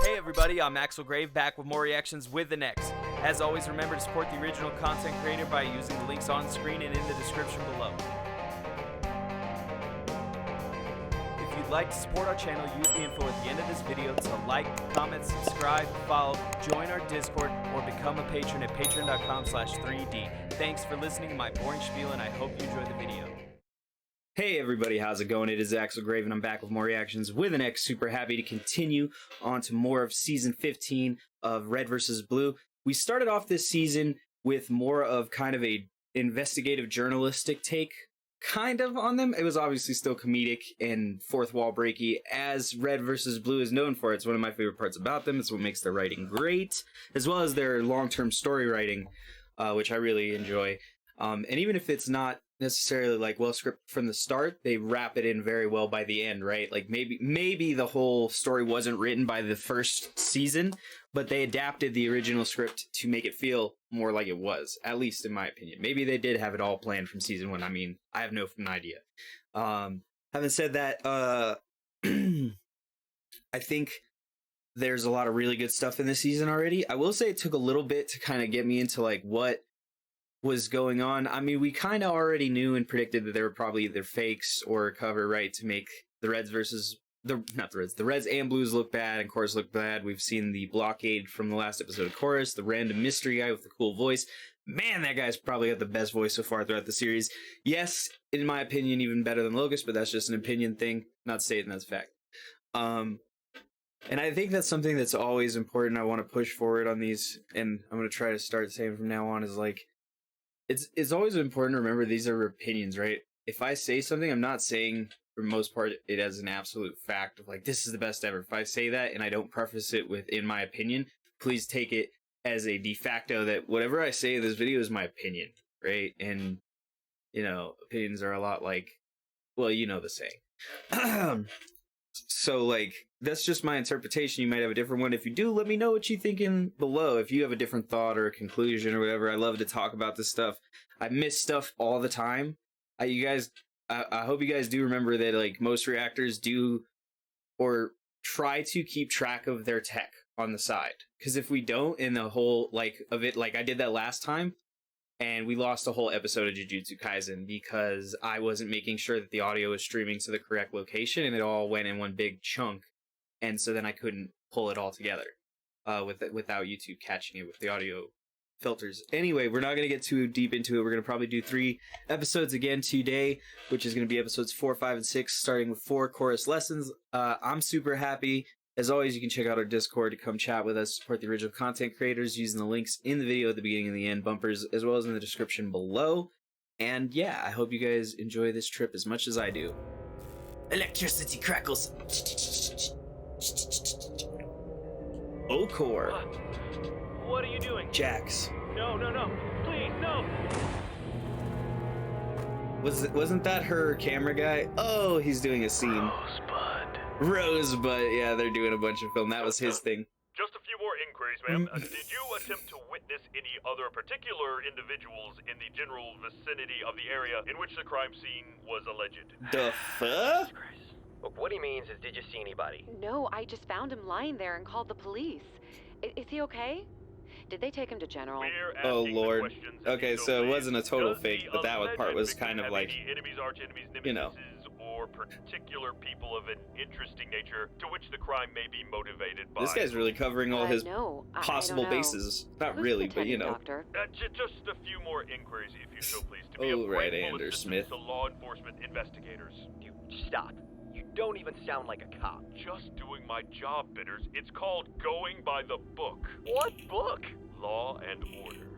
Hey everybody, I'm Axel Grave, back with more reactions with the next. As always, remember to support the original content creator by using the links on screen and in the description below. If you'd like to support our channel, use the info at the end of this video to like, comment, subscribe, follow, join our Discord, or become a patron at patreon.com/3D. Thanks for listening to my boring spiel, and I hope you enjoy the video. Hey everybody, how's it going? It is Axel Grave, and I'm back with more reactions with an X. Super happy to continue on to more of Season 15 of Red vs. Blue. We started off this season with more of kind of a investigative journalistic take, kind of, on them. It was obviously still comedic and fourth wall breaky, as Red vs. Blue is known for. It's one of my favorite parts about them. It's what makes their writing great, as well as their long-term story writing, which I really enjoy. And even if it's not necessarily like well scripted from the start, they wrap it in very well by the end, right? Like maybe the whole story wasn't written by the first season, but they adapted the original script to make it feel more like it was, at least in my opinion. Maybe they did have it all planned from season one. I mean, I have no idea. Having said that, I think there's a lot of really good stuff in this season already. I will say it took a little bit to kind of get me into like what was going on. I mean, we kind of already knew and predicted that they were probably either fakes or a cover, right, to make the Reds versus the Reds and Blues look bad and Chorus look bad. We've seen the blockade from the last episode of Chorus, the random mystery guy with the cool voice. Man, that guy's probably got the best voice so far throughout the series. Yes, in my opinion, even better than Locust, but that's just an opinion thing. Not stating that's fact. And I think that's something that's always important. I want to push forward on these, and I'm going to try to start saying from now on is like, it's always important to remember these are opinions, right? If I say something, I'm not saying, for the most part, it as an absolute fact of like, this is the best ever. If I say that and I don't preface it with, in my opinion, please take it as a de facto that whatever I say in this video is my opinion, right? And, you know, opinions are a lot like, well, you know the saying. So, like, that's just my interpretation. You might have a different one. If you do, let me know what you think in below. If you have a different thought or a conclusion or whatever, I love to talk about this stuff. I miss stuff all the time. I hope you guys do remember that, like, most reactors do or try to keep track of their tech on the side. Because if we don't, in the whole, like, of it, like I did that last time, and we lost a whole episode of Jujutsu Kaisen because I wasn't making sure that the audio was streaming to the correct location, and it all went in one big chunk. And so then I couldn't pull it all together without YouTube catching it with the audio filters. Anyway, we're not going to get too deep into it. We're going to probably do 3 episodes again today, which is going to be episodes 4, 5, and 6, starting with 4 chorus lessons. I'm super happy. As always, you can check out our Discord to come chat with us, support the original content creators using the links in the video at the beginning and the end, bumpers, as well as in the description below. And yeah, I hope you guys enjoy this trip as much as I do. Electricity crackles. Okor. What are you doing? Jax. No, please, no. Wasn't that her camera guy? Oh, he's doing a scene. Rosebud, yeah, they're doing a bunch of film. That was his thing. Just a few more inquiries, ma'am. Did you attempt to witness any other particular individuals in the general vicinity of the area in which the crime scene was alleged? The fuck? Look, what he means is, did you see anybody? No, I just found him lying there and called the police. Is he okay? Did they take him to General? Oh lord. Okay, so it wasn't a total fake, but that part was kind of like, enemies, arch-enemies, you know, or particular people of an interesting nature to which the crime may be motivated by. This guy's really covering all his possible I don't know. bases. Not Who's really, but you know. Doctor? Just a few more inquiries, if you so please. To be Oh, of right, grateful Anders assistance Smith. to law enforcement investigators. You stop. You don't even sound like a cop. Just doing my job, Bitters. It's called going by the book. What book? Law and Order.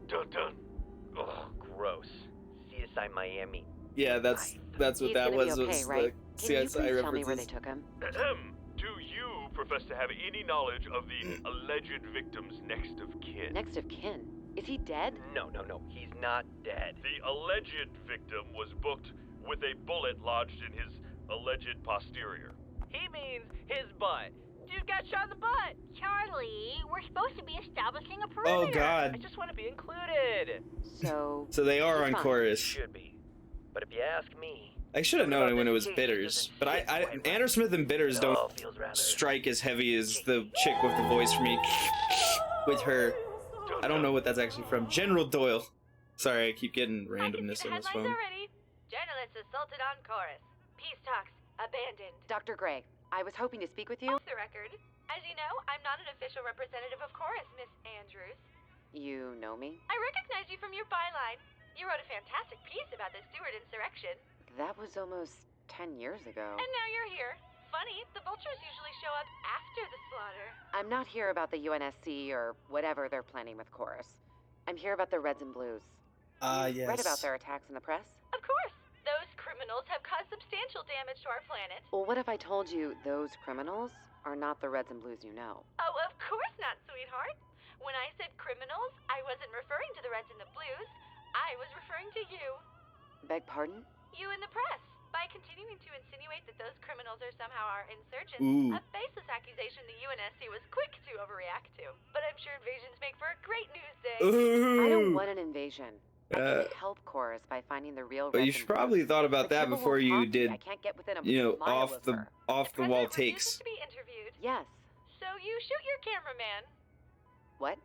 Dun dun. Ugh, gross. CSI Miami. Yeah, that's what that was. Okay, Was right? the Can you CSI please tell me references. where they took him? Do you profess to have any knowledge of the alleged victim's next of kin? Next of kin. Is he dead? No. He's not dead. The alleged victim was booked with a bullet lodged in his alleged posterior. He means his butt. Dude got shot in the butt. Charlie, we're supposed to be establishing a perimeter. Oh god. I just want to be included. So So they are on fine. chorus. Should be. But if you ask me, I should have known it when it was Bitters, but Andersmith and Bitters don't strike as heavy as the chick with the voice for me. With her, I don't know what that's actually from. General Doyle. Sorry, I keep getting randomness on this phone. Already. Journalists assaulted on chorus. Peace talks abandoned. Dr. Grave, I was hoping to speak with you. Off the record. As you know, I'm not an official representative of chorus, Miss Andrews. You know me? I recognize you from your byline. You wrote a fantastic piece about the Stewart insurrection. That was almost 10 years ago. And now you're here. Funny, the vultures usually show up after the slaughter. I'm not here about the UNSC or whatever they're planning with chorus. I'm here about the Reds and Blues. Yes. Read about their attacks in the press? Of course. Those criminals have caused substantial damage to our planet. Well, what if I told you those criminals are not the Reds and Blues you know? Oh, of course not, sweetheart. When I said criminals, I wasn't referring to the Reds and the Blues. I was referring to you. Beg pardon? You in the press. By continuing to insinuate that those criminals are somehow our insurgents, Ooh. a baseless accusation the UNSC was quick to overreact to. But I'm sure invasions make for a great news day. Ooh. I don't want an invasion. I can help chorus by finding the real. But you should probably thought about that before you did, I can't get within a off the wall takes. To be interviewed. Yes. So you shoot your cameraman. What?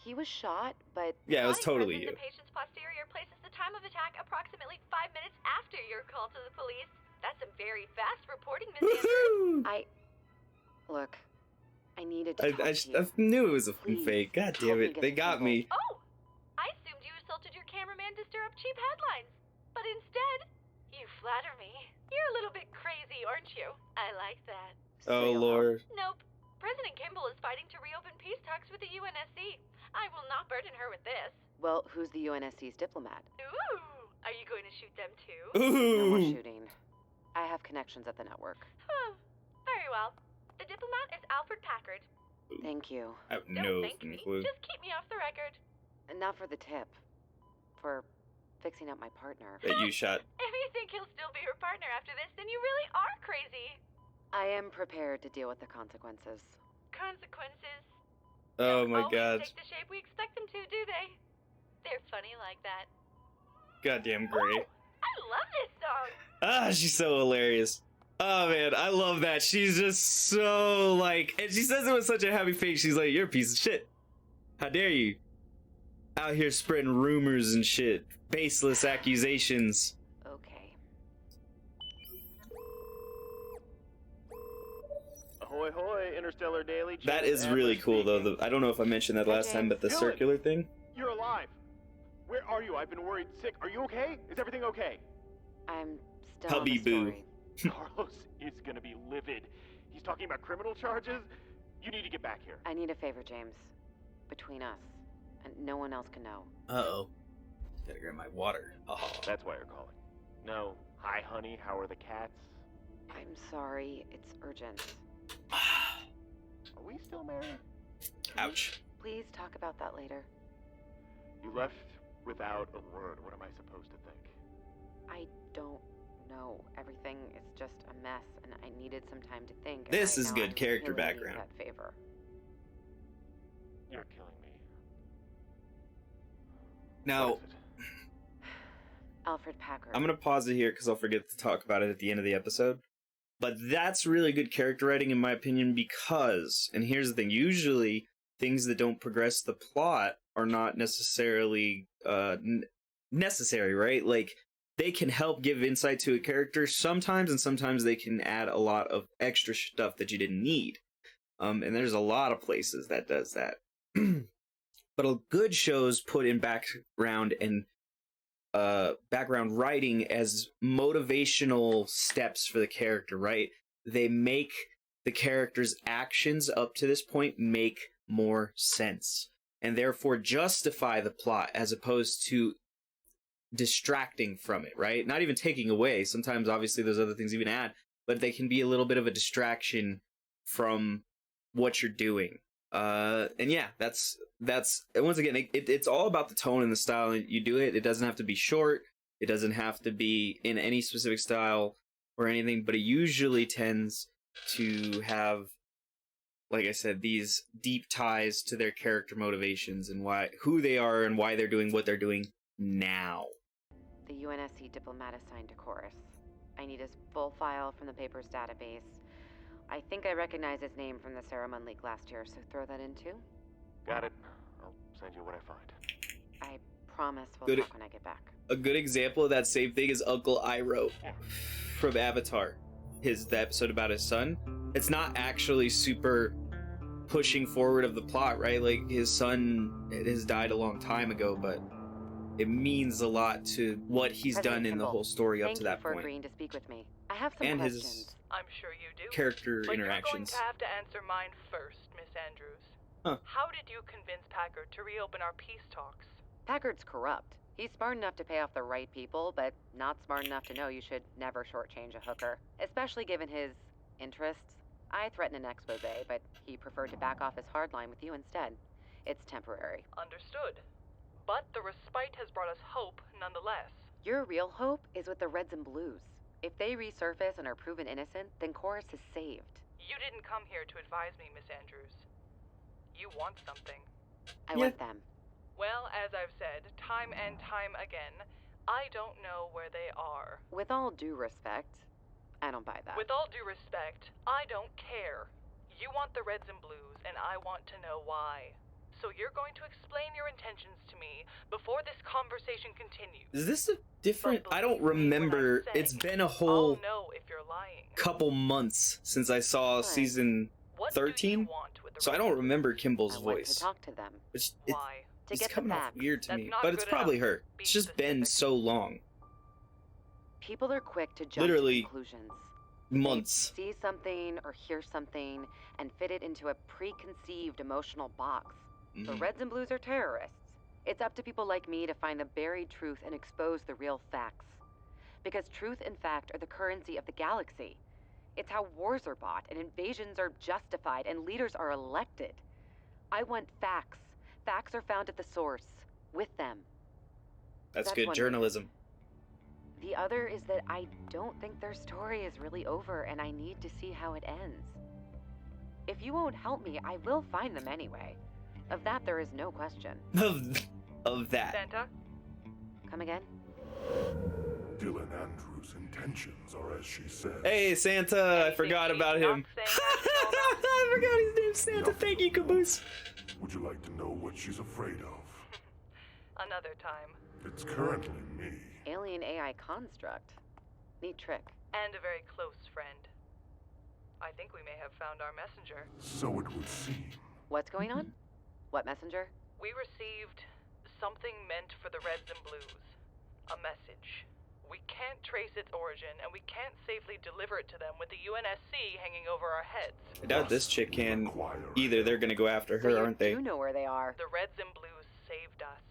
He was shot, but Yeah, it was Body totally present you. The patient's posterior places the time of attack approximately 5 minutes after your call to the police. That's some very fast reporting, Miss Andrews. Look. I needed to talk to you. I knew it was a Please, fake. God help damn me it, get they this got me. Oh, I assumed you assaulted your cameraman to stir up cheap headlines. But instead, you flatter me. You're a little bit crazy, aren't you? I like that. Oh Lord. Nope. President Kimball is fighting to reopen peace talks with the UNSC. I will not burden her with this. Well, who's the UNSC's diplomat? Ooh, are you going to shoot them too? No more Ooh. shooting. I have connections at the network. Very well. The diplomat is Alfred Packard. Thank you. I have Don't no thank me. clue. Just keep me off the record. Not for the tip. For fixing up my partner. That you shot. If you think he'll still be your partner after this, then you really are crazy. I am prepared to deal with the consequences. Consequences Oh don't my always God. take the shape we expect them to, do they? They're funny like that. Goddamn Oh, great. I love this song. Ah, she's so hilarious. Oh man, I love that. She's just so like, and she says it with such a happy face. She's like, "You're a piece of shit. How dare you? Out here spreading rumors and shit, baseless accusations." Okay. Ahoy hoy, Interstellar Daily. That is really cool though. I don't know if I mentioned that last time, but the Dylan. circular thing. You're alive. Where are you? I've been worried sick. Are you okay? Is everything okay? I'm still on the Hubby boo. story. Carlos is gonna be livid. He's talking about criminal charges. You need to get back here. I need a favor, James. Between us. And no one else can know. Uh-oh. Gotta grab my water. Oh. That's why you're calling. No. Hi, honey. How are the cats? I'm sorry. It's urgent. Are we still married? Ouch. Please talk about that later. You left without a word. What am I supposed to think? I don't know. Everything is just a mess, and I needed some time to think. and This right is now good I character really need background. That favor. You're killing me. Now, What is it? Alfred Packard. I'm gonna pause it here because I'll forget to talk about it at the end of the episode. But that's really good character writing, in my opinion, because, and here's the thing, usually things that don't progress the plot are not necessarily necessary, right? Like, they can help give insight to a character sometimes, and sometimes they can add a lot of extra stuff that you didn't need. And there's a lot of places that does that. But a good shows put in background and background writing as motivational steps for the character, right? They make the character's actions up to this point make more sense, and therefore justify the plot as opposed to distracting from it, right? Not even taking away. Sometimes, obviously, there's other things you can add, but they can be a little bit of a distraction from what you're doing. And yeah, that's once again, it's all about the tone and the style you do it. It doesn't have to be short. It doesn't have to be in any specific style or anything, but it usually tends to have, like I said, these deep ties to their character motivations and who they are and why they're doing what they're doing now. The UNSC diplomat assigned to Chorus. I need his full file from the paper's database. I think I recognize his name from the Saruman leak last year, so throw that in too. Got it. I'll send you what I find. I promise we'll Good. talk when I get back. A good example of that same thing is Uncle Iroh from Avatar. The episode about his son. It's not actually super pushing forward of the plot, right? Like, his son has died a long time ago, but it means a lot to what he's President done in the Kimball, whole story up thank to you that for point. agreeing to speak with me. I have some And questions. his I'm sure you do. character But you're going interactions. to have to answer mine first, Miss Andrews. Huh. How did you convince Packard to reopen our peace talks? Packard's corrupt. He's smart enough to pay off the right people, but not smart enough to know you should never shortchange a hooker, especially given his interests. I threatened an expose, but he preferred to back off his hardline with you instead. It's temporary. Understood. But the respite has brought us hope nonetheless. Your real hope is with the Reds and Blues. If they resurface and are proven innocent, then Chorus is saved. You didn't come here to advise me, Miss Andrews. You want something. I want them. Well, as I've said, time and time again, I don't know where they are. With all due respect, I don't buy that. With all due respect, I don't care. You want the Reds and Blues, and I want to know why. So you're going to explain your intentions to me before this conversation continues. Is this a different? But I don't believe me when I'm remember. saying It's been a I'll whole know if you're lying. couple months since I saw Right. season What do you 13, want with the so I Reds don't and Blues? remember Kimball's I want to voice. talk to them. It's Why? To it's get the coming off facts. weird to That's me, not but it's good probably enough. her. Be It's just been specific. so long, People are quick to jump Literally to conclusions. months. They see something or hear something and fit it into a preconceived emotional box. The Mhm. Reds and Blues are terrorists. It's up to people like me to find the buried truth and expose the real facts. Because truth and fact are the currency of the galaxy. It's how wars are bought and invasions are justified and leaders are elected. I want facts. Facts are found at the source, with them. That's That's good one journalism. The other is that I don't think their story is really over and I need to see how it ends. If you won't help me, I will find them anyway. Of that, there is no question. Of that. Santa? Come again? Dylan Andrews' intentions are as she says. Hey, Santa! I Anything forgot she's about not him. saying I should know about? I forgot his name, Santa. Thank you, Caboose. Would you like to know what she's afraid of? Another time. It's currently me. Alien AI construct. Neat trick. And a very close friend. I think we may have found our messenger. So it would seem. What's going on? What messenger? We received something meant for the Reds and Blues. A message. We can't trace its origin, and we can't safely deliver it to them with the UNSC hanging over our heads. I doubt this chick can. Require Either they're gonna go after So her, you aren't they? do know where they are. The Reds and Blues saved us.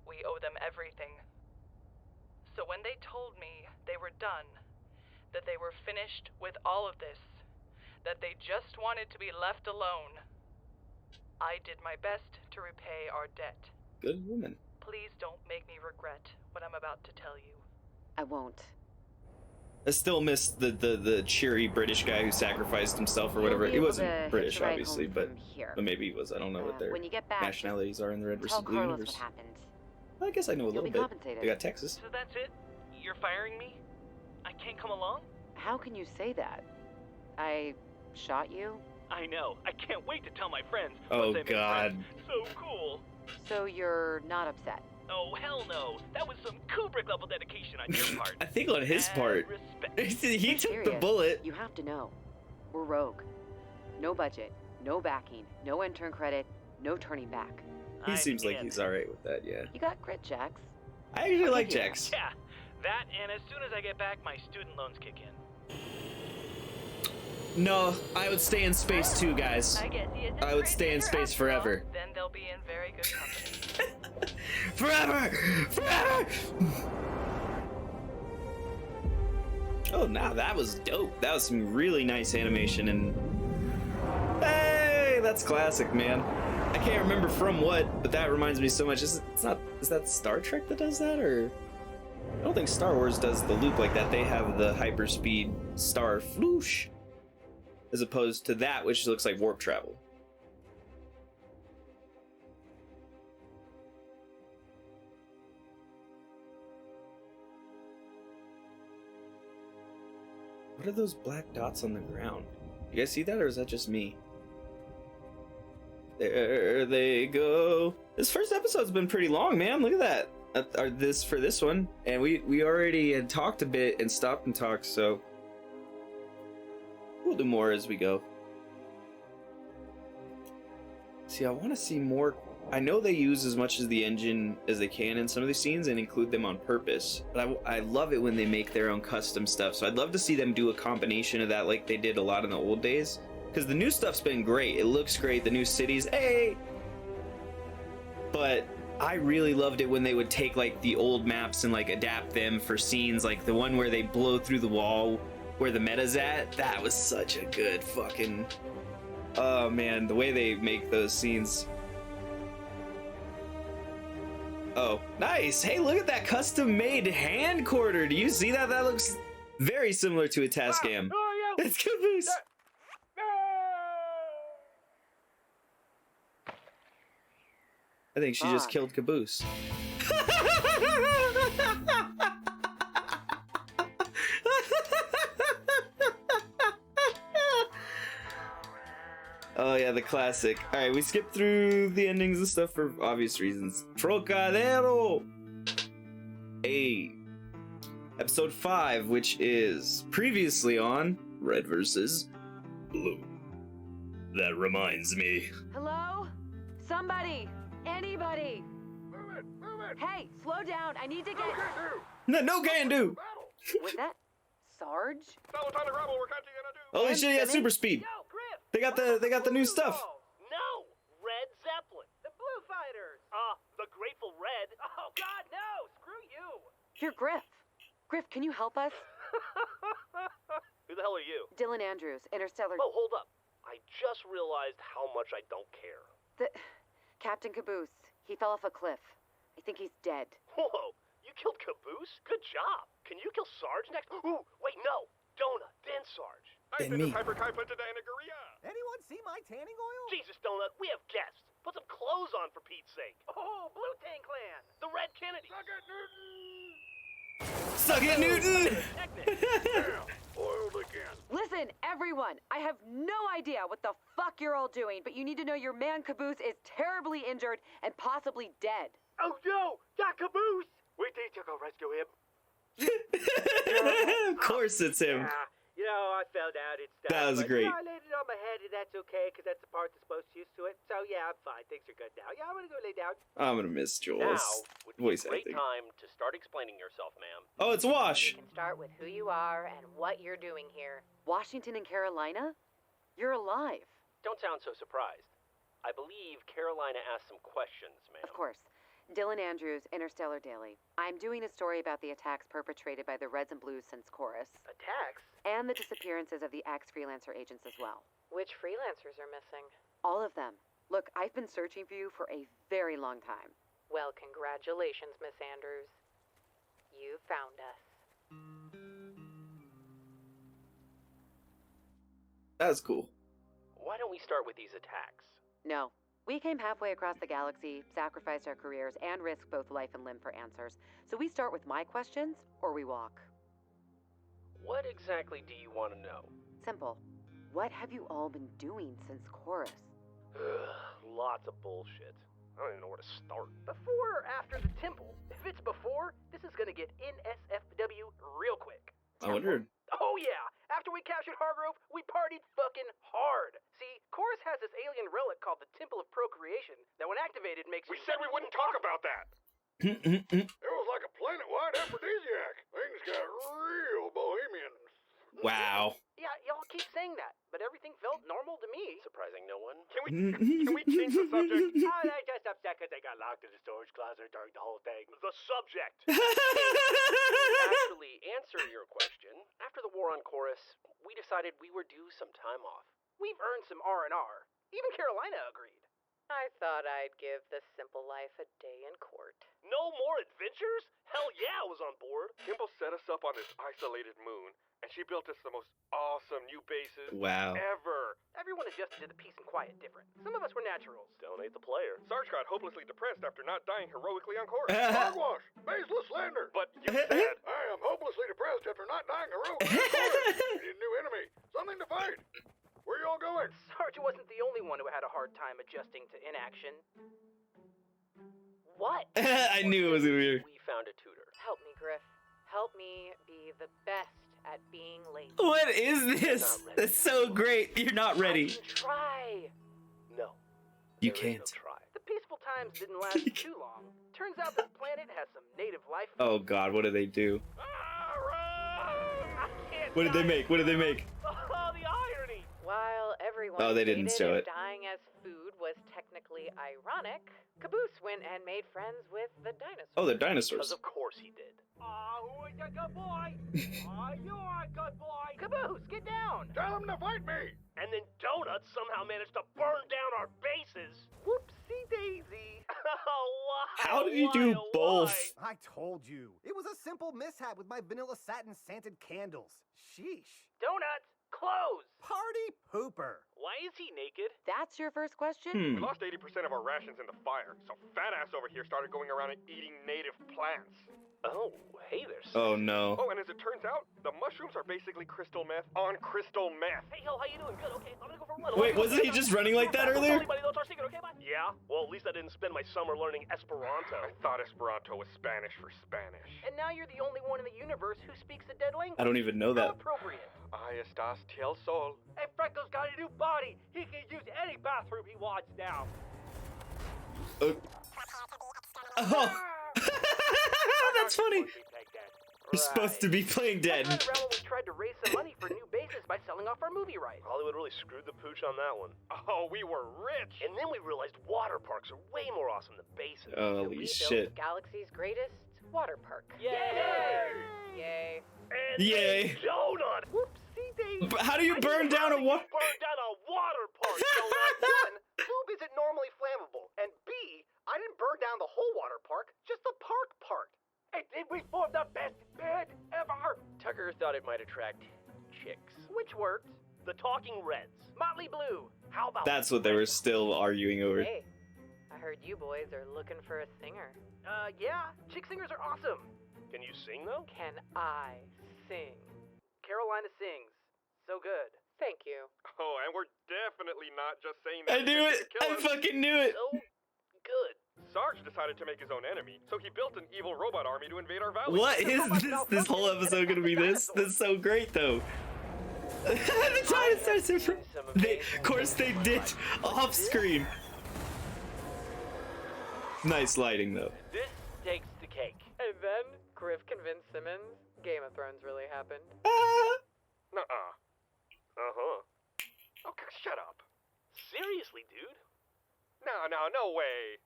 We owe them everything. So when they told me they were done, that they were finished with all of this, that they just wanted to be left alone, I did my best to repay our debt. Good woman. Please don't make me regret what I'm about to tell you. I won't. I still miss the cheery British guy who sacrificed himself or You'll whatever. be He able wasn't to hitch British, a ride obviously, home but from here. maybe he was. I don't know what their When you get back, nationalities are in the Red tell versus Blue Carlos universe. what happened. I guess I know a You'll little be bit. compensated. They got Texas. So that's it? You're firing me? I can't come along? How can you say that? I shot you? I know. I can't wait to tell my friends. Oh, once I make God. friends. So cool. So you're not upset? Oh, hell no. That was some Kubrick level dedication on your part. I think on his And part, respect. he I'm took the serious. bullet. You have to know. We're rogue. No budget, no backing, no intern credit, no turning back. He I'm seems like in. he's alright with that, yeah. You got grit, Jax. I actually I'll like give you that. Jax. Yeah, that and as soon as I get back, my student loans kick in. No, I would stay in space too, guys. I guess he isn't I would crazy stay in either space after all. forever. Then they'll be in very good company. Forever! Forever! Oh, now that was dope. That was some really nice animation and... Hey, that's classic, man. I can't remember from what, but that reminds me so much. Is that Star Trek that does that, or... I don't think Star Wars does the loop like that. They have the hyperspeed star floosh, as opposed to that, which looks like warp travel. What are those black dots on the ground? You guys see that, or is that just me? There they go. This first episode's been pretty long, man. Look at that. This one. And we already had talked a bit and stopped and talked, so we'll do more as we go. See, I want to see more. I know they use as much as the engine as they can in some of these scenes and include them on purpose, but I love it when they make their own custom stuff, so I'd love to see them do a combination of that like they did a lot in the old days, because the new stuff's been great. It looks great, the new cities, hey! But I really loved it when they would take like the old maps and like adapt them for scenes, like the one where they blow through the wall where the meta's at. That was such a good fucking... Oh man, the way they make those scenes. Oh, nice. Hey, look at that custom-made hand quarter. Do you see that? That looks very similar to a Tascam. Oh, yeah. It's Caboose. I think she just killed Caboose. Oh yeah, the classic. Alright, we skipped through the endings and stuff for obvious reasons. Trocadero! Hey. Episode 5, which is previously on Red versus Blue. That reminds me. Hello? Somebody! Anybody! Move it! Hey, slow down. I need to get... No can do! Was that Sarge? Fellow Tyler Gravel, we're catching you in a Holy shit, he got super speed. Yo, Griff! They got the new stuff. No! Red Zeppelin! The Blue Fighters! The Grateful Red. Oh, God, no! Screw you! You're Griff. Griff, can you help us? Who the hell are you? Dylan Andrews, Interstellar... Oh, hold up. I just realized how much I don't care. Captain Caboose. He fell off a cliff. I think he's dead. Whoa! You killed Caboose? Good job. Can you kill Sarge next? Ooh, wait, no. Donut, then Sarge. I've And been me. to Hyperkypa to Danagoria. Anyone see my tanning oil? Jesus, Donut, we have guests. Put some clothes on for Pete's sake. Oh, Blue Tang Clan! The Red Kennedy. Suck it, Newton! Suck it, Newton! Damn, oiled again. Listen, everyone. I have no idea what the fuck you're all doing, but you need to know your man Caboose is terribly injured and possibly dead. Oh, no! Got Caboose! Wait till you go rescue him. Of course it's him. Yeah, you know, I fell down and stuff. That was but, great. You know, I landed on my head, and that's okay, because that's the part that's most used to it. So, yeah, I'm fine. Things are good now. Yeah, I'm gonna go lay down. I'm gonna miss Now Joel's would be voice a great acting. time to start explaining yourself, ma'am. Oh, it's Wash. You can start with who you are and what you're doing here. Washington and Carolina? You're alive. Don't sound so surprised. I believe Carolina asked some questions, ma'am. Of course. Dylan Andrews, Interstellar Daily. I'm doing a story about the attacks perpetrated by the Reds and Blues since Chorus, Attacks? and the disappearances of the ex-freelancer agents as well. Which freelancers are missing? All of them. Look, I've been searching for you for a very long time. Well, congratulations, Miss Andrews. You found us. That's cool. Why don't we start with these attacks? No. We came halfway across the galaxy, sacrificed our careers, and risked both life and limb for answers. So we start with my questions, or we walk. What exactly do you want to know? Simple. What have you all been doing since Chorus? Lots of bullshit. I don't even know where to start. Before or after the temple? If it's before, this is gonna get NSFW real quick. I wondered. Oh yeah! After we captured Hargrove, we partied fucking hard. See, Chorus has this alien relic called the Temple of Procreation that when activated makes... We said we wouldn't talk about that. It was like a planet-wide aphrodisiac. Things got real bohemian. Wow. Yeah, y'all keep saying that, but everything felt normal to me. Surprising no one. Can we change the subject? Oh, they're just upset because they got locked in the storage closet during the whole thing. The subject. Actually, answer your question. After the war on Chorus, we decided we were due some time off. We've earned some R&R. Even Carolina agreed. I thought I'd give the simple life a day in court. No more adventures? Hell yeah, I was on board. Kimball set us up on this isolated moon, and she built us the most awesome new bases Wow. ever. Everyone adjusted to the peace and quiet different. Some of us were naturals. Donate the player. Sarge got hopelessly depressed after not dying heroically on course. Hogwash! Baseless slander! But you said, I am hopelessly depressed after not dying heroically on course. We need a new enemy. Something to fight. Where you all going? Sarge wasn't the only one who had a hard time adjusting to inaction. What? I knew it was gonna be. We found a tutor. Help me, Griff. Help me be the best at being lazy. What is this? That's so great. You're not ready. I can try. No. You There is can't. No try. The peaceful times didn't last too long. Turns out this planet has some native life. Oh God, what did they do? I can't What did they die. make? What did they make? Oh, the irony. While everyone Oh, they didn't hated show and it. dying as food was technically ironic, Caboose went and made friends with the dinosaurs. Oh, they're Because dinosaurs. of course he did. Who is a good boy? You are a good boy. Caboose, get down. Tell him to fight me! And then Donuts somehow managed to burn down our bases. Whoopsie daisy. How did you do both? I told you. It was a simple mishap with my vanilla satin scented candles. Sheesh. Donuts, close. Party pooper. Why is he naked? That's your first question? we lost 80% of our rations in the fire, so fat ass over here started going around and eating native plants. Oh, hey there, Oh no. Oh, and as it turns out, the mushrooms are basically crystal meth on crystal meth. Hey, yo, how you doing? Good, okay. I'm gonna go for a run. Wait, wasn't he just running like that earlier? Anybody knows our secret, okay, bye? Yeah? Well, at least I didn't spend my summer learning Esperanto. I thought Esperanto was Spanish for Spanish. And now you're the only one in the universe who speaks a dead language. I don't even know How that. appropriate. Ahí estás, el sol. Hey, Franco's got a new body. He can use any bathroom he wants now. Oh. That's funny. You're supposed to be playing That's dead. right around when we tried to raise some money for new bases by selling off our movie rights. Hollywood really screwed the pooch on that one. Oh, we were rich. And then we realized water parks are way more awesome than bases. So Holy we shit. built Galaxy's greatest water park. Yay! Yay. And Yay. Donut! Whoopsie daisy. But how do you burn down a water? water? Burn down a water park, Donut! One, tube isn't normally flammable, and B, I didn't burn down the whole water park, just the park part. And did we form the best bed ever? Tucker thought it might attract chicks. Which worked. The Talking Reds. Motley Blue. How about That's what they were still arguing over. Hey, I heard you boys are looking for a singer. Yeah, chick singers are awesome. Can you sing, though? Can I sing? Carolina sings. So good. Thank you. Oh, and we're definitely not just saying that. I knew it. I fucking knew it. So good. Sarge decided to make his own enemy, so he built an evil robot army to invade our valley. What is this whole episode gonna be this? This is so great though. The dinosaurs are from... Of course they did off screen. Nice lighting though. This takes the cake. And then Griff convinced Simmons Game of Thrones really happened. Nuh-uh. Uh-huh. Oh, shut up. Seriously, dude? No way.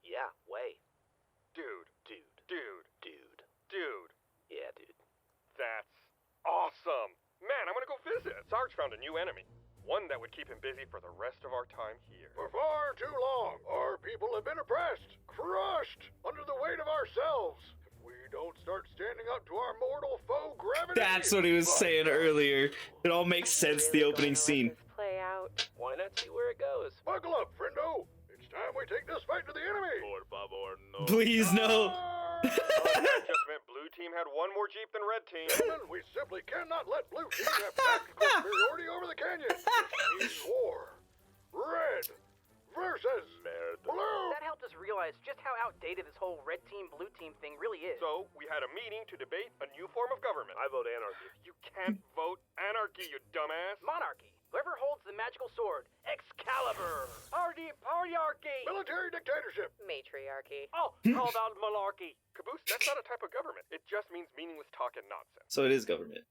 Yeah, way. Dude. Dude. Yeah, dude. That's awesome. Man, I'm gonna go visit. Sarge found a new enemy. One that would keep him busy for the rest of our time here. For far too long, our people have been oppressed, crushed under the weight of ourselves. If we don't start standing up to our mortal foe, gravity... That's what he was saying earlier. It all makes sense, the opening scene. Play out. Why not see where it goes? Buckle up, friendo. It's time we take this fight to the enemy. Por favor, no. Please no. That just meant blue team had one more Jeep than red team. Gentlemen, we simply cannot let blue team have tactical superiority over the canyon. This means war. Red versus blue. That helped us realize just how outdated this whole red team, blue team thing really is. So, we had a meeting to debate a new form of government. I vote anarchy. You can't vote anarchy, you dumbass. Monarchy. Whoever holds the magical sword. Excalibur. Partyarchy. Military dictatorship. Matriarchy. Oh, how about malarkey? Caboose, that's not a type of government. It just means meaningless talk and nonsense. So it is government.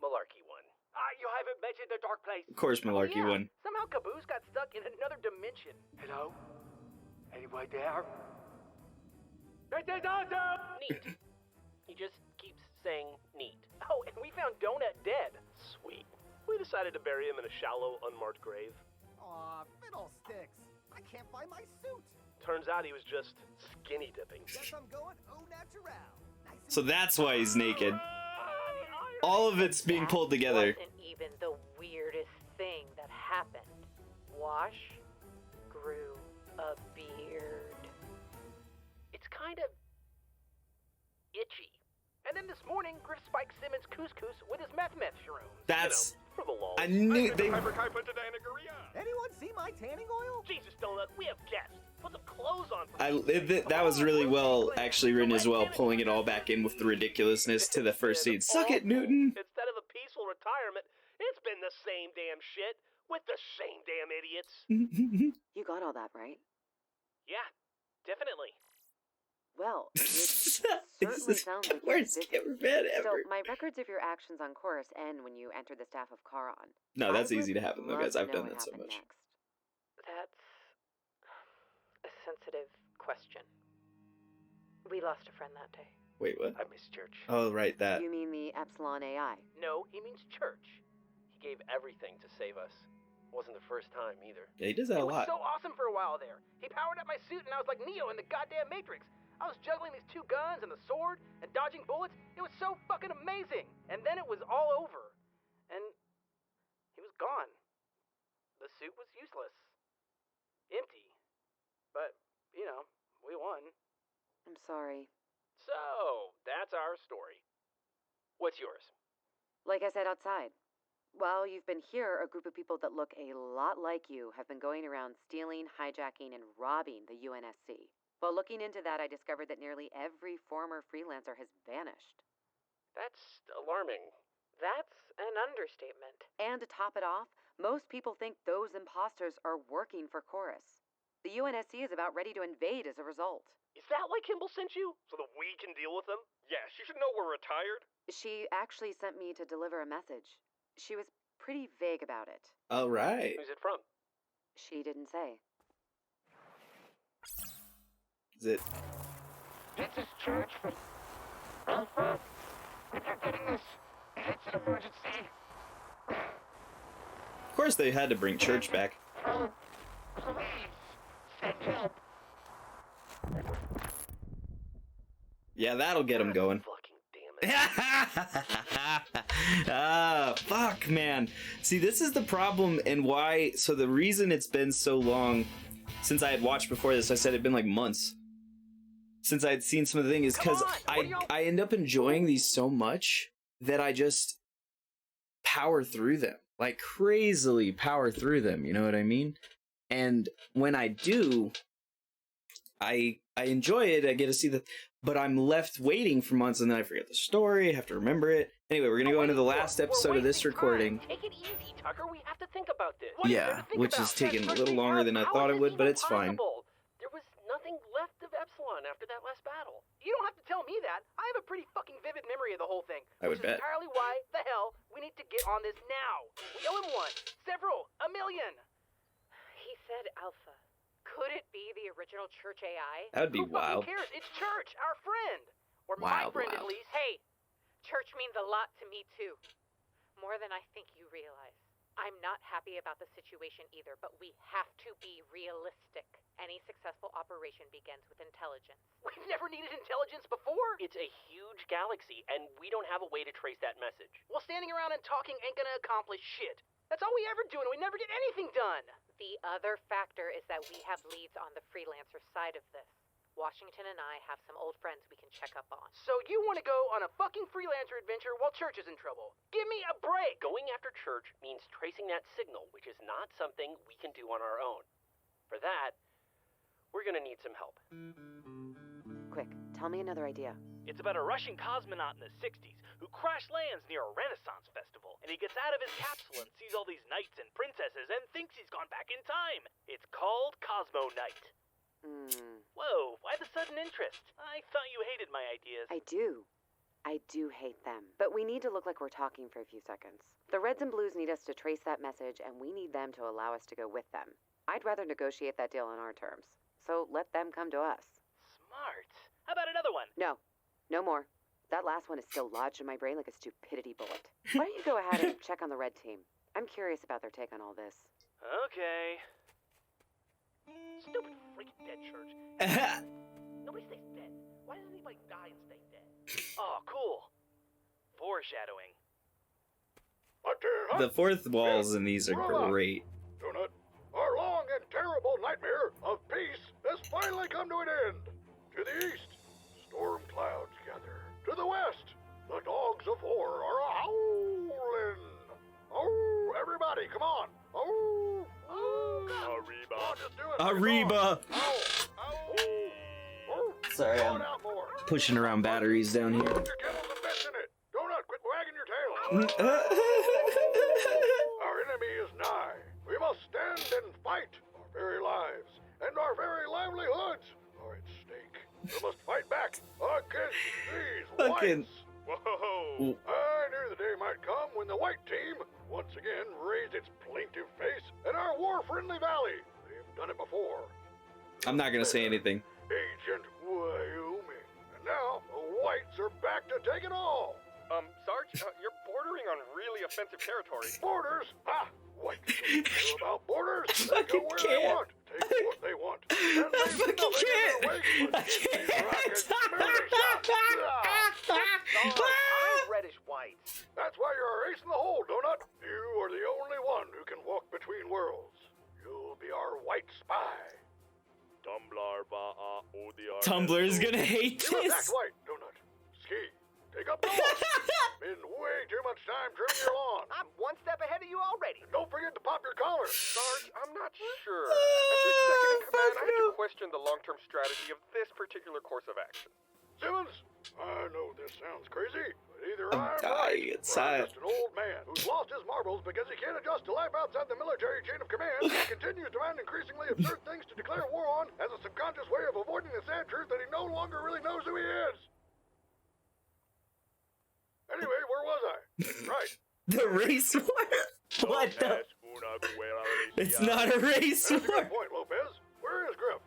Malarkey won. You haven't mentioned the dark place. Of course Malarkey Yeah, won. Somehow Caboose got stuck in another dimension. Hello? Anybody there? This is awesome! Neat. He just keeps saying neat. Oh, and we found Donut dead. Sweet. We decided to bury him in a shallow, unmarked grave. Aw, fiddlesticks. I can't find my suit. Turns out he was just skinny dipping. Guess I'm going au natural. Nice and So that's why he's naked. all of it's being pulled together. Wasn't even the weirdest thing that happened. Wash grew a beard. It's kind of itchy. And then this morning, Griff spiked Simmons' couscous with his meth shrooms. That's. For the law. I knew they. Anyone see my tanning oil? Jesus, Donut, we have guests. Put some clothes on. That was really well actually written as well, pulling it all back in with the ridiculousness to the first scene. Suck it, Newton. Instead of a peaceful retirement, it's been the same damn shit with the same damn idiots. You got all that right? Yeah, definitely. Well, it certainly sounds like you're worst busy. cameraman ever. So, my records of your actions on Chorus end when you enter the staff of Charon. No, that's I easy to would happen though, love guys. to I've know done what that so happened much. next. That's a sensitive question. We lost a friend that day. Wait, what? I miss church. Oh, right, that. You mean the Epsilon AI? No, he means church. He gave everything to save us. Wasn't the first time either. Yeah, he does that a It was lot. so awesome for a while there. He powered up my suit and I was like Neo in the goddamn Matrix. I was juggling these two guns and the sword and dodging bullets. It was so fucking amazing. And then it was all over. And he was gone. The suit was useless. Empty. But, you know, we won. I'm sorry. So, that's our story. What's yours? Like I said outside, while you've been here, a group of people that look a lot like you have been going around stealing, hijacking, and robbing the UNSC. While looking into that, I discovered that nearly every former freelancer has vanished. That's alarming. That's an understatement. And to top it off, most people think those imposters are working for Chorus. The UNSC is about ready to invade as a result. Is that why Kimball sent you? So that we can deal with them? Yeah, she should know we're retired. She actually sent me to deliver a message. She was pretty vague about it. All right. Who's it from? She didn't say. Is it? This is Church for Alpha. If you're getting this, it's an emergency. Of course, they had to bring Church back. Help. Please. Send help. Yeah, that'll get him going. Fucking damn it. Ah, fuck, man. See, this is the problem and why. So the reason it's been so long since I had watched before this, I said it'd been like months since I had seen some of the things, is because I end up enjoying these so much that I just power through them, like crazily power through them. You know what I mean? And when I do, I enjoy it. I get to see the, but I'm left waiting for months, and then I forget the story. I have to remember it. Anyway, we're gonna go into the last episode of this recording. Take it easy, Tucker. We have to think about this. Yeah, which is taking a little longer than I thought it would, but it's fine. There was nothing left of Epsilon after that last battle. You don't have to tell me that. I have a pretty fucking vivid memory of the whole thing. I would which is bet. entirely why the hell we need to get on this now. We owe him one. Several. A million. He said Alpha. Could it be the original Church AI? That would be Who fucking wild. cares? It's Church, our friend. Or Wild, my friend at wild. least. Hey, Church means a lot to me too. More than I think you realize. I'm not happy about the situation either, but we have to be realistic. Any successful operation begins with intelligence. We've never needed intelligence before. It's a huge galaxy, and we don't have a way to trace that message. Well, standing around and talking ain't gonna accomplish shit. That's all we ever do, and we never get anything done. The other factor is that we have leads on the freelancer side of this. Washington and I have some old friends we can check up on. So you want to go on a fucking freelancer adventure while Church is in trouble? Give me a break! Going after Church means tracing that signal, which is not something we can do on our own. For that, we're gonna need some help. Quick, tell me another idea. It's about a Russian cosmonaut in the 60s who crash lands near a Renaissance festival, and he gets out of his capsule and sees all these knights and princesses and thinks he's gone back in time. It's called Cosmo Knight. Whoa, why the sudden interest? I thought you hated my ideas. I do. I do hate them. But we need to look like we're talking for a few seconds. The Reds and Blues need us to trace that message, and we need them to allow us to go with them. I'd rather negotiate that deal on our terms. So let them come to us. Smart. How about another one? No. No more. That last one is still lodged in my brain like a stupidity bullet. Why don't you go ahead and check on the Red team? I'm curious about their take on all this. Okay. Stupid freaking dead Church. Nobody stays dead. Why does anybody die and stay dead? Oh, cool. Foreshadowing. The fourth walls in these are great. Donut, our long and terrible nightmare of peace has finally come to an end. To the east, storm clouds gather. To the west, the dogs of war are howling. Oh, everybody, come on. Oh, Arriba. oh, just do it. Arriba! Sorry, Throw I'm it out more. pushing around batteries down here. Put your kennels and beds in it. Donut, quit wagging your tail. Our enemy is nigh. We must stand and fight. Our very lives and our very livelihoods are at stake. We must fight back against these Fucking- whites. Whoa. I knew the day might come when the white team once again raised its plaintive face at our war-friendly valley. They've done it before. I'm not gonna say anything. Agent Wyoming. And now the whites are back to take it all. Sarge, you're bordering on really offensive territory. Borders? Ah, whites don't care about borders. They go fucking where can't. they want, take what they want. And I leave fucking nothing in can't. their wake but rockets, smelly shots. I'm reddish white. That's why you're our ace in the hole, Donut. You are the only one who can walk between worlds. You'll be our white spy. Tumblr's gonna hate You were back this. white, Donut. Ski, take up north. Been way too much time trimming your lawn. I'm one step ahead of you already. And don't forget to pop your collar. Sarge, I'm not sure. As your second in command, I have to question the long-term strategy of this particular course of action. Simmons, I know this sounds crazy, but either I'm I'm dying right, inside. or I'm just an old man who's lost his marbles because he can't adjust to life outside the military chain of command and continues to find increasingly absurd things to declare war on as a subconscious way of avoiding the sad truth that he no longer really knows who he is. Anyway, where was I? Right. The race war? What the? It's not a race That's a war. good point, Lopez. Where is Griff?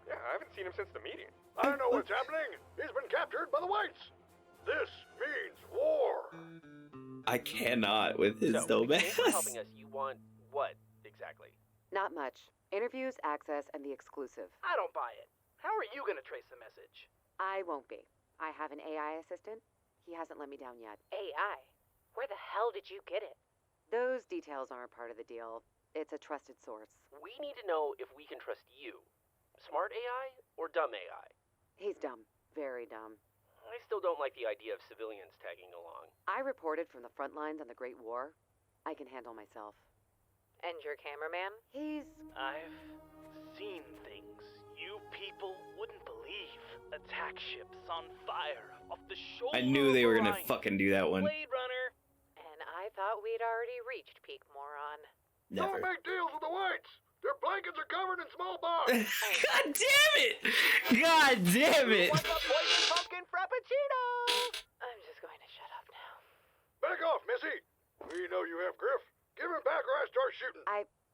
Yeah, I haven't seen him since the meeting. I know what's happening. He's been captured by the whites. This means war. I cannot with his So, in exchange for dumbass. helping us, you want what exactly? Not much. Interviews, access, and the exclusive. I don't buy it. How are you gonna trace the message? I won't be. I have an AI assistant. He hasn't let me down yet. AI? Where the hell did you get it? Those details aren't part of the deal. It's a trusted source. We need to know if we can trust you. Smart AI or dumb AI? He's dumb. Very dumb. I still don't like the idea of civilians tagging along. I reported from the front lines on the Great War. I can handle myself. And your cameraman? He's... I've seen things you people wouldn't believe. Attack ships on fire off the shoulder I knew they were of gonna Orion. fucking do that one. Blade Runner. And I thought we'd already reached peak moron. Don't Never. make deals with the whites. Their blankets are covered in small box. God damn it! God damn it! What's up, poison pumpkin frappuccino? I'm just going to shut up now. Back off, Missy. We know you have Griff. Give him back or I start shooting.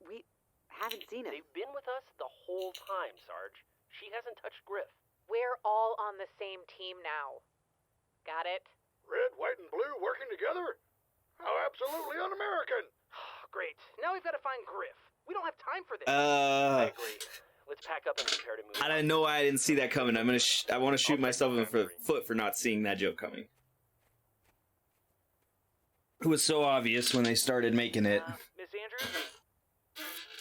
We haven't seen him. They've been with us the whole time, Sarge. She hasn't touched Griff. We're all on the same team now. Got it? Red, white, and blue working together? How absolutely un-American. Great. Now we've got to find Griff. We don't have time for this. I agree. Let's pack up and prepare to move. I didn't know why I didn't see that coming. I want to shoot myself in the foot for not seeing that joke coming. It was so obvious when they started making it, Miss Andrews?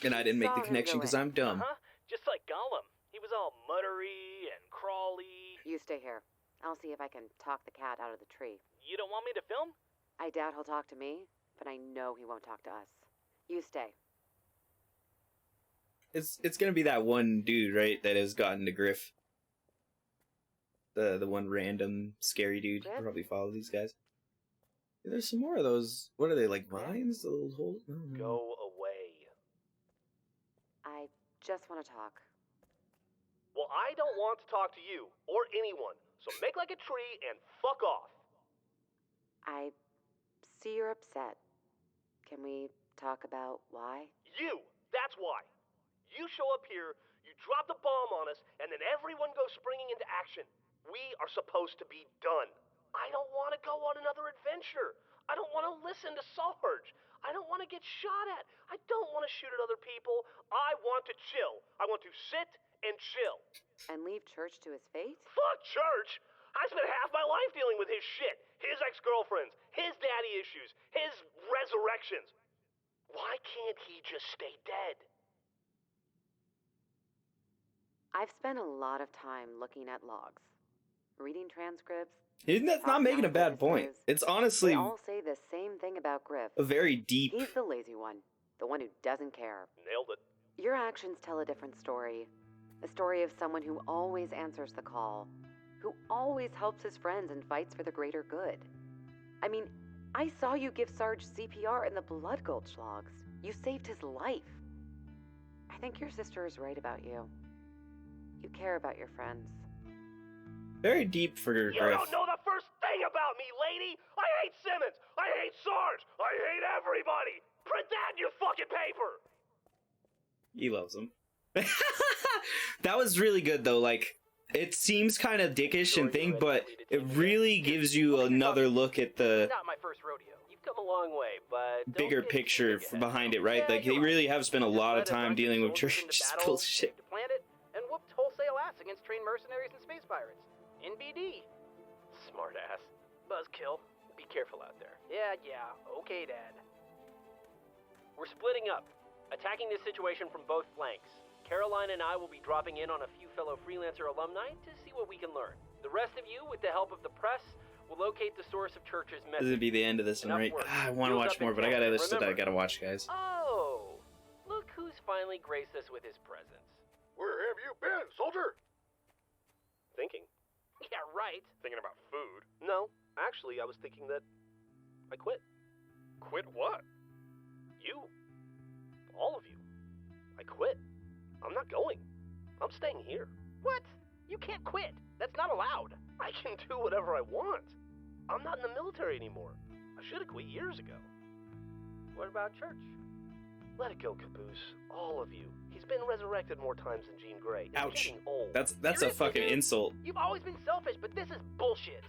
and I didn't make Saw the him connection go because in. I'm dumb. Uh-huh. Just like Gollum. He was all muttery and crawly. You stay here. I'll see if I can talk the cat out of the tree. You don't want me to film? I doubt he'll talk to me, but I know he won't talk to us. You stay. It's gonna be that one dude, right, that has gotten to Griff. The one random scary dude. Griff? I'll probably follow these guys. There's some more of those. What are they, like vines? The little holes? I don't know. Go away. I just want to talk. Well, I don't want to talk to you or anyone. So make like a tree and fuck off. I see you're upset. Can we talk about why? You. That's why. You show up here, you drop the bomb on us, and then everyone goes springing into action. We are supposed to be done. I don't want to go on another adventure. I don't want to listen to Sarge. I don't want to get shot at. I don't want to shoot at other people. I want to chill. I want to sit and chill. And leave church to his fate? Fuck church! I spent half my life dealing with his shit. His ex-girlfriends, his daddy issues, his resurrections. Why can't he just stay dead? I've spent a lot of time looking at logs, reading transcripts. That's not making a bad point. It's honestly They all say the same thing about Griff. a very deep... He's the lazy one, the one who doesn't care. Nailed it. Your actions tell a different story. A story of someone who always answers the call, who always helps his friends and fights for the greater good. I mean, I saw you give Sarge CPR in the Blood Gulch logs. You saved his life. I think your sister is right about you. You care about your friends. Very deep for You Griff. don't know the first thing about me, lady! I hate Simmons! I hate Sarge! I hate everybody! Print that in your fucking paper! He loves him. That was really good, though. Like, it seems kind of dickish and thing, but it really gives you another look at the Not my first rodeo. You've come a long way, but don't bigger get picture too big behind ahead. it, right? Yeah, Like, you're they really have spent a Just lot of led a time bunch dealing with soldiers into church battle, bullshit. saved a planet, and whooped wholesale ass against trained mercenaries and space pirates. NBD. Smart ass. Buzzkill. Be careful out there. Yeah. Okay, Dad. We're splitting up, attacking this situation from both flanks. Caroline and I will be dropping in on a few fellow freelancer alumni to see what we can learn. The rest of you, with the help of the press, will locate the source of Church's This message. would be the end of this one, Enough right? work. I want to Wheels watch up more, and but I got down. other stuff that I Remember- gotta watch, guys. Oh, look who's finally graced us with his presence. Where have you been, soldier? Thinking. Yeah, right. Thinking about food. No, actually, I was thinking that I quit. Quit what? You. All of you. I quit. I'm not going. I'm staying here. What? You can't quit. That's not allowed. I can do whatever I want. I'm not in the military anymore. I should have quit years ago. What about church? Let it go, Caboose. All of you. He's been resurrected more times than Jean Grey. He's Ouch. getting old. That's a Seriously, fucking dude? insult. You've always been selfish, but this is bullshit.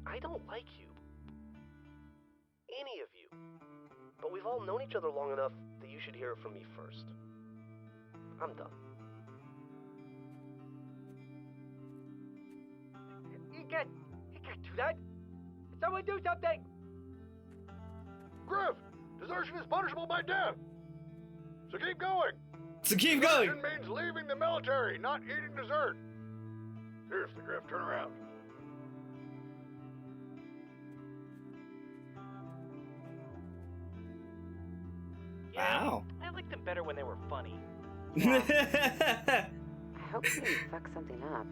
I don't like you. Any of you. But we've all known each other long enough that you should hear it from me first. I'm done. You can't do that. Someone do something. Griff, desertion is punishable by death. So keep going. So keep going! Desertion means leaving the military, not eating dessert. Seriously, Griff, turn around. Wow. I liked them better when they were funny. I hope you didn't fuck something up.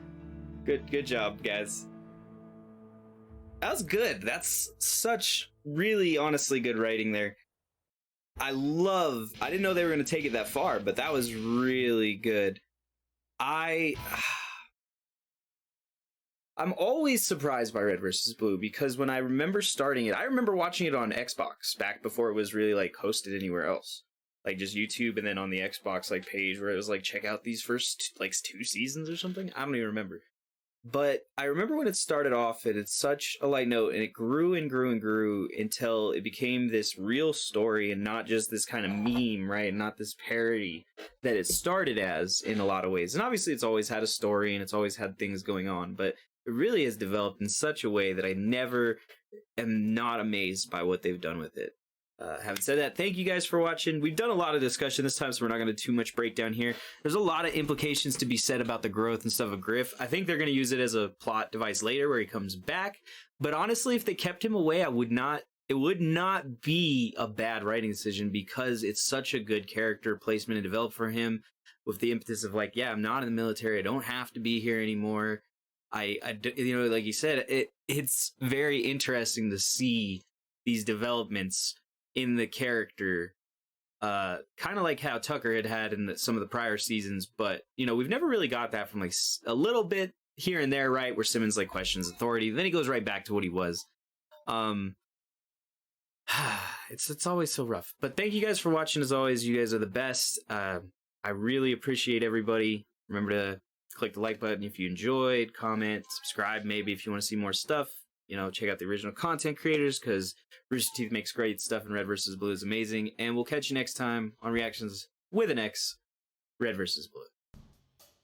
Good job, guys. That was good. That's such really honestly good writing there. I didn't know they were going to take it that far, but that was really good. I'm always surprised by Red vs. Blue because when I remember starting it, I remember watching it on Xbox back before it was really like hosted anywhere else. Like just YouTube and then on the Xbox like page where it was like check out these first like 2 seasons or something. I don't even remember. But I remember when it started off and it's such a light note and it grew and grew and grew until it became this real story and not just this kind of meme, right? Not this parody that it started as in a lot of ways. And obviously it's always had a story and it's always had things going on, but it really has developed in such a way that I never am not amazed by what they've done with it. Having said that, thank you guys for watching. We've done a lot of discussion this time, so we're not going to do too much breakdown here. There's a lot of implications to be said about the growth and stuff of Griff. I think they're going to use it as a plot device later where he comes back. But honestly, if they kept him away, it would not be a bad writing decision because it's such a good character placement and develop for him with the impetus of like, yeah, I'm not in the military. I don't have to be here anymore. I you know, like you said, it's very interesting to see these developments in the character, kind of like how Tucker had in some of the prior seasons, but you know, we've never really got that from like a little bit here and there, right, where Simmons like questions authority, then he goes right back to what he was. It's always so rough, but thank you guys for watching. As always, you guys are the best. I really appreciate everybody. Remember to click the like button if you enjoyed, comment, subscribe maybe if you want to see more stuff. You know, check out the original content creators because Rooster Teeth makes great stuff and Red vs. Blue is amazing. And we'll catch you next time on ReaXtions with an X, Red vs. Blue.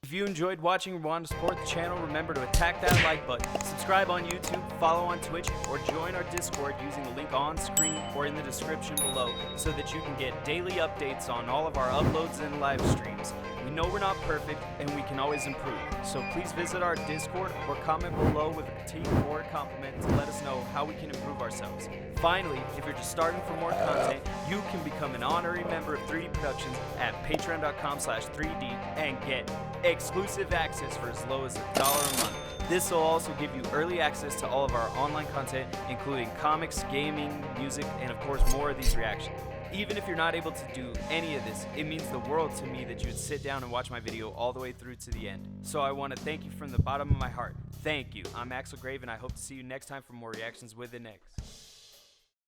If you enjoyed watching or want to support the channel, remember to attack that like button, subscribe on YouTube, follow on Twitch, or join our Discord using the link on screen or in the description below so that you can get daily updates on all of our uploads and live streams. We know we're not perfect and we can always improve, so please visit our Discord or comment below with a critique or a compliment to let us know how we can improve ourselves. Finally, if you're just starting for more content, you can become an honorary member of 3D Productions at patreon.com/3D and get exclusive access for as low as $1 a month. This will also give you early access to all of our online content, including comics, gaming, music, and of course more of these reactions. Even if you're not able to do any of this, it means the world to me that you would sit down and watch my video all the way through to the end. So I want to thank you from the bottom of my heart. Thank you. I'm Axel Grave, and I hope to see you next time for more reactions with the next.